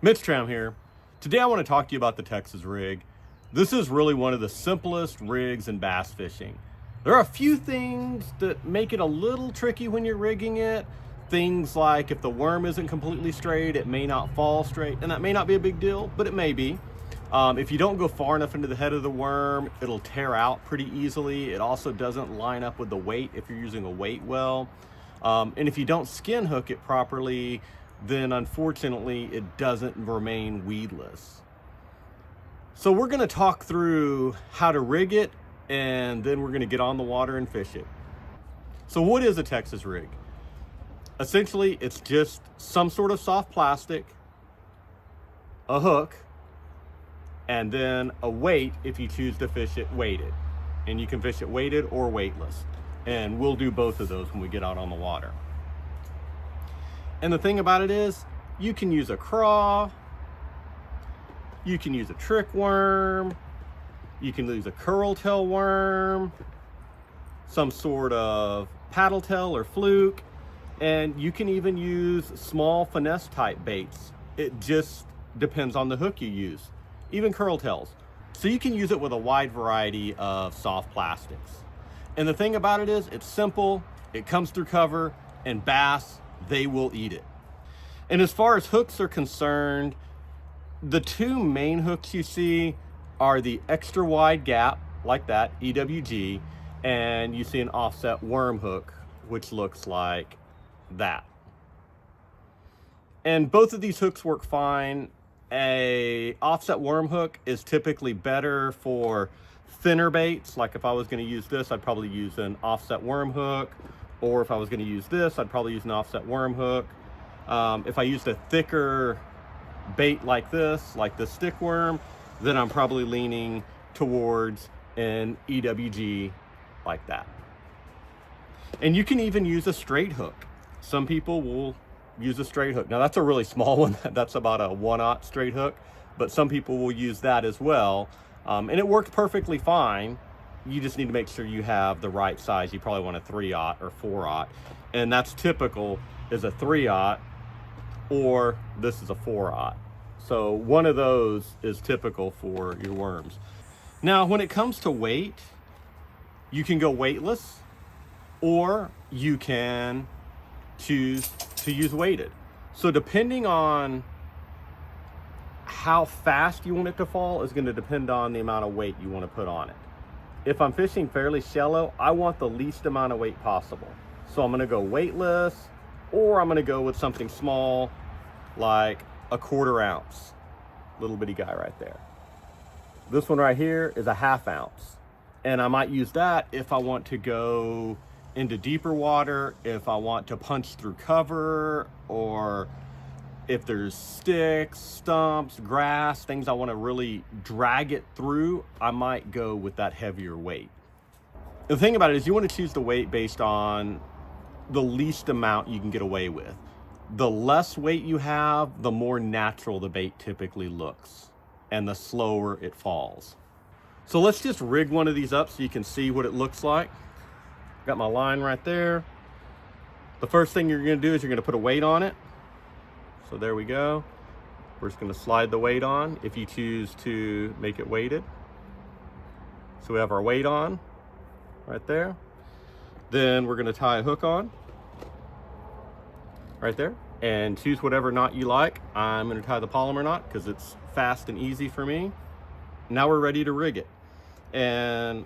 Mitchtram here. Today I want to talk to you about the Texas rig. This is really one of the simplest rigs in bass fishing. There are a few things that make it a little tricky when you're rigging it. Things like if the worm isn't completely straight, it may not fall straight, and that may not be a big deal, but it may be. If you don't go far enough into the head of the worm, it'll tear out pretty easily. It also doesn't line up with the weight if you're using a weight well. And if you don't skin hook it properly, then unfortunately it doesn't remain weedless. So we're going to talk through how to rig it, and then we're going to get on the water and fish it. So what is a Texas rig? Essentially, it's just some sort of soft plastic, a hook, and then a weight if you choose to fish it weighted. And you can fish it weighted or weightless. And we'll do both of those when we get out on the water. And the thing about it is, you can use a craw, you can use a trick worm, you can use a curl tail worm, some sort of paddle tail or fluke, and you can even use small finesse type baits. It just depends on the hook you use, even curl tails. So you can use it with a wide variety of soft plastics. And the thing about it is, it's simple, it comes through cover, and bass, they will eat it. And as far as hooks are concerned, the two main hooks you see are the extra wide gap, like that, EWG, and you see an offset worm hook, which looks like that. And both of these hooks work fine. A offset worm hook is typically better for thinner baits. Like if I was going to use this, I'd probably use an offset worm hook. Or if I was going to use this, I'd probably use an offset worm hook. If I used a thicker bait like this stick worm, then I'm probably leaning towards an EWG like that. And you can even use a straight hook. Some people will use a straight hook. Now that's a really small one. That's about a 1/0 straight hook, but some people will use that as well. And it works perfectly fine. You just need to make sure you have the right size. You probably want a 3/0 or 4/0. And that's typical is a 3/0, or this is a 4/0. So one of those is typical for your worms. Now, when it comes to weight, you can go weightless, or you can choose to use weighted. So depending on how fast you want it to fall is going to depend on the amount of weight you want to put on it. If I'm fishing fairly shallow, I want the least amount of weight possible. So I'm going to go weightless, or I'm going to go with something small like a 1/4 ounce. Little bitty guy right there. This one right here is a 1/2 ounce. And I might use that if I want to go into deeper water, if I want to punch through cover, or if there's sticks, stumps, grass, things I want to really drag it through, I might go with that heavier weight. The thing about it is you want to choose the weight based on the least amount you can get away with. The less weight you have, the more natural the bait typically looks, and the slower it falls. So let's just rig one of these up so you can see what it looks like. Got my line right there. The first thing you're going to do is you're going to put a weight on it. So there we go. We're just going to slide the weight on if you choose to make it weighted. So we have our weight on right there. Then we're going to tie a hook on right there and choose whatever knot you like. I'm going to tie the polymer knot because it's fast and easy for me. Now we're ready to rig it. And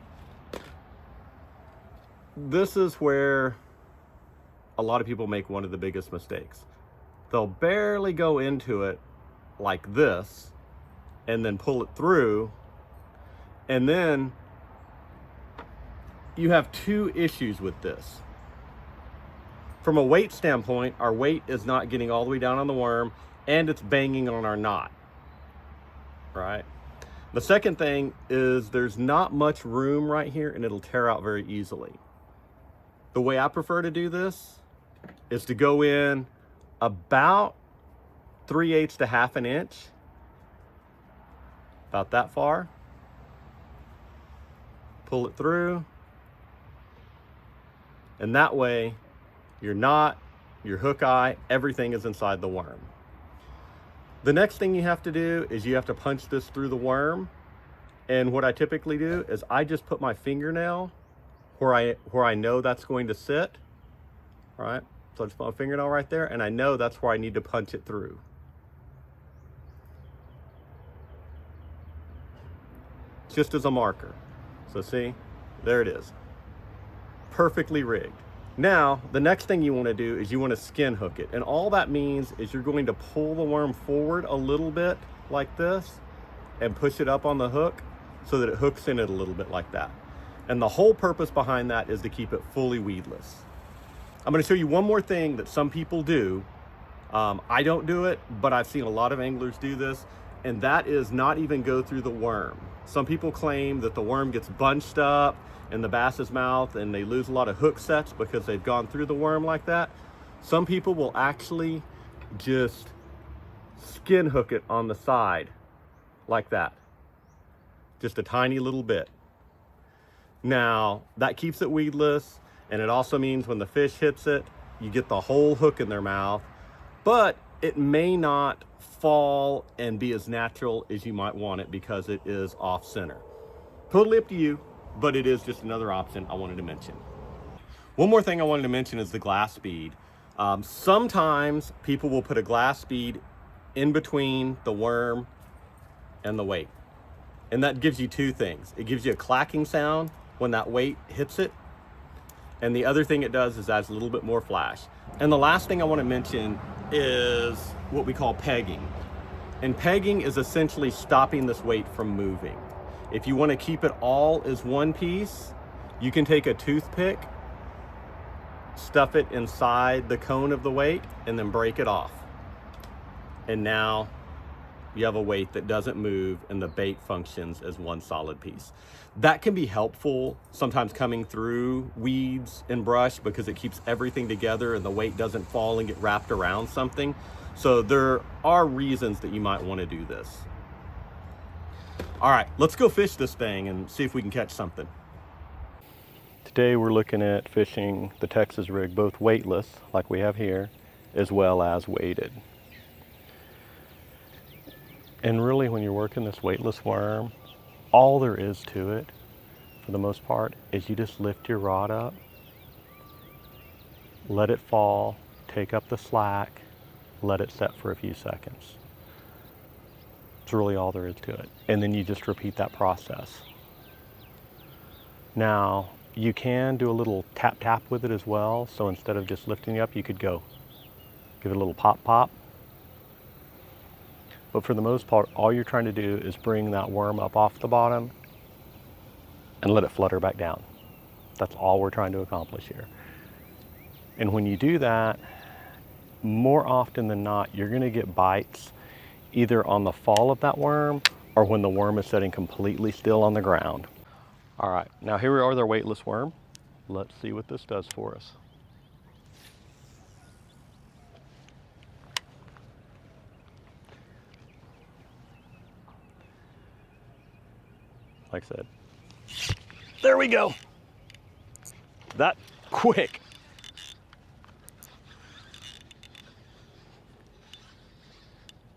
this is where a lot of people make one of the biggest mistakes. They'll barely go into it like this and then pull it through, and then you have two issues with this. From a weight standpoint, our weight is not getting all the way down on the worm, and it's banging on our knot, right? The second thing is there's not much room right here, and it'll tear out very easily. The way I prefer to do this is to go in about 3/8 to 1/2 inch, about that far, pull it through, and that way your knot, your hook eye, everything is inside the worm. The next thing you have to do is you have to punch this through the worm. And what I typically do is I just put my fingernail where I know that's going to sit. All right, so I just put my fingernail right there, and I know that's where I need to punch it through. Just as a marker. So see, there it is. Perfectly rigged. Now, the next thing you want to do is you want to skin hook it. And all that means is you're going to pull the worm forward a little bit like this and push it up on the hook so that it hooks in it a little bit like that. And the whole purpose behind that is to keep it fully weedless. I'm going to show you one more thing that some people do. I don't do it, but I've seen a lot of anglers do this, and that is not even go through the worm. Some people claim that the worm gets bunched up in the bass's mouth and they lose a lot of hook sets because they've gone through the worm like that. Some people will actually just skin hook it on the side like that. Just a tiny little bit. Now, that keeps it weedless, and it also means when the fish hits it, you get the whole hook in their mouth, but it may not fall and be as natural as you might want it because it is off center. Totally up to you, but it is just another option I wanted to mention. One more thing I wanted to mention is the glass bead. Sometimes people will put a glass bead in between the worm and the weight. And that gives you two things. It gives you a clacking sound when that weight hits it. And the other thing it does is adds a little bit more flash. And the last thing I want to mention is what we call pegging. And pegging is essentially stopping this weight from moving. If you want to keep it all as one piece, you can take a toothpick, stuff it inside the cone of the weight, and then break it off. And now you have a weight that doesn't move and the bait functions as one solid piece. That can be helpful sometimes coming through weeds and brush because it keeps everything together and the weight doesn't fall and get wrapped around something. So there are reasons that you might want to do this. All right, let's go fish this thing and see if we can catch something. Today we're looking at fishing the Texas rig, both weightless like we have here, as well as weighted. And really, when you're working this weightless worm, all there is to it, for the most part, is you just lift your rod up, let it fall, take up the slack, let it set for a few seconds. It's really all there is to it. And then you just repeat that process. Now, you can do a little tap tap with it as well. So instead of just lifting it up, you could go give it a little pop pop. But for the most part, all you're trying to do is bring that worm up off the bottom and let it flutter back down. That's all we're trying to accomplish here. And when you do that, more often than not, you're gonna get bites either on the fall of that worm or when the worm is sitting completely still on the ground. All right, now here we are with our weightless worm. Let's see what this does for us. Like I said, there we go. That quick.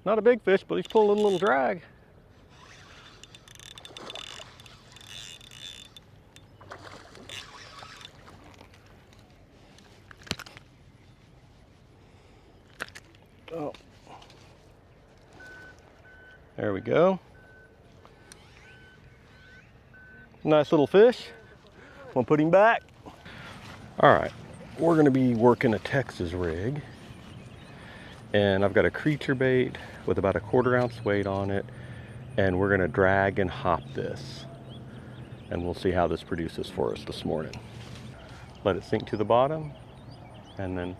Not a big fish, but he's pulling a little drag. Oh. There we go. Nice little fish. We'll put him back. All right, we're gonna be working a Texas rig. And I've got a creature bait with about a 1/4 ounce weight on it. And we're gonna drag and hop this. And we'll see how this produces for us this morning. Let it sink to the bottom and then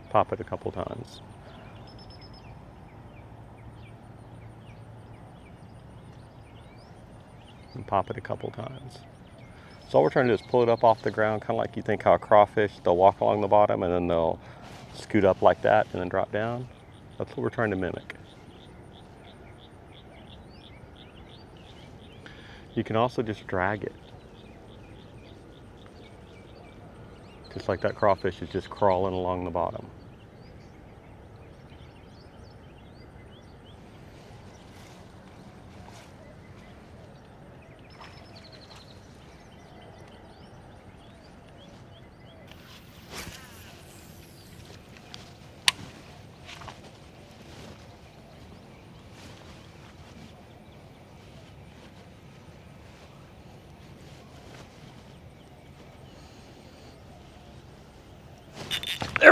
pop it a couple times. And pop it a couple times. So all we're trying to do is pull it up off the ground, kind of like you think how a crawfish, they'll walk along the bottom and then they'll scoot up like that and then drop down. That's what we're trying to mimic. You can also just drag it. Just like that crawfish is just crawling along the bottom.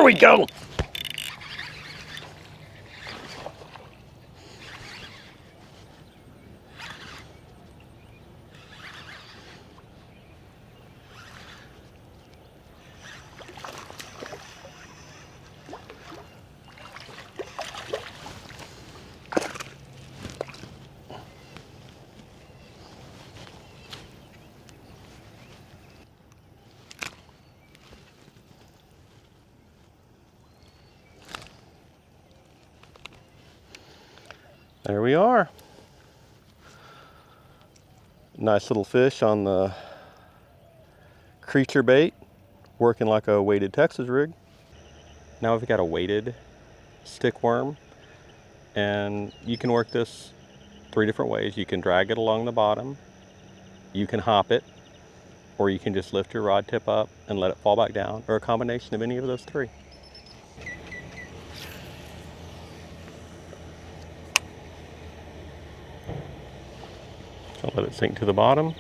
There we go. There we are. Nice little fish on the creature bait, working like a weighted Texas rig. Now we've got a weighted stick worm, and you can work this 3 different ways. You can drag it along the bottom, you can hop it, or you can just lift your rod tip up and let it fall back down, or a combination of any of those 3. So let it sink to the bottom,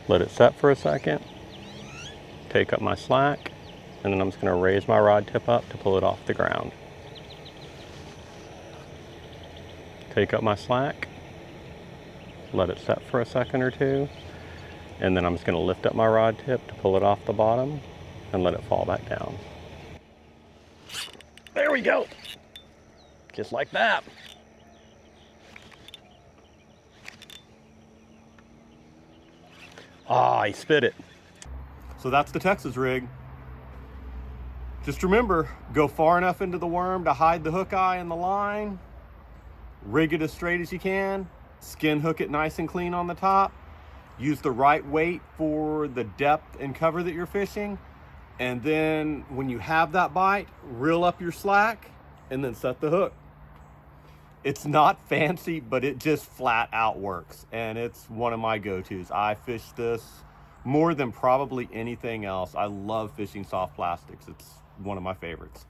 let it set for a second, take up my slack, and then I'm just going to raise my rod tip up to pull it off the ground. Take up my slack, let it set for a second or 2, and then I'm just going to lift up my rod tip to pull it off the bottom and let it fall back down. There we go. Just like that. Ah, he spit it. So that's the Texas rig. Just remember, go far enough into the worm to hide the hook eye and the line. Rig it as straight as you can. Skin hook it nice and clean on the top. Use the right weight for the depth and cover that you're fishing. And then when you have that bite, reel up your slack and then set the hook. It's not fancy, but it just flat out works. And it's one of my go-tos. I fish this more than probably anything else. I love fishing soft plastics. It's one of my favorites.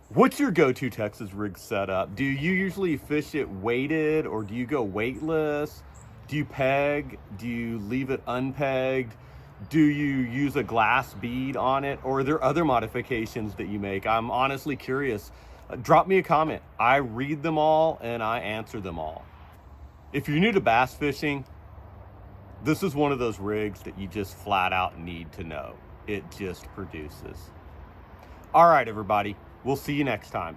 What's your go-to Texas rig setup? Do you usually fish it weighted, or do you go weightless? Do you peg? Do you leave it unpegged? Do you use a glass bead on it? Or are there other modifications that you make? I'm honestly curious. Drop me a comment. I read them all and I answer them all. If you're new to bass fishing, this is one of those rigs that you just flat out need to know. It just produces. All right, everybody. We'll see you next time.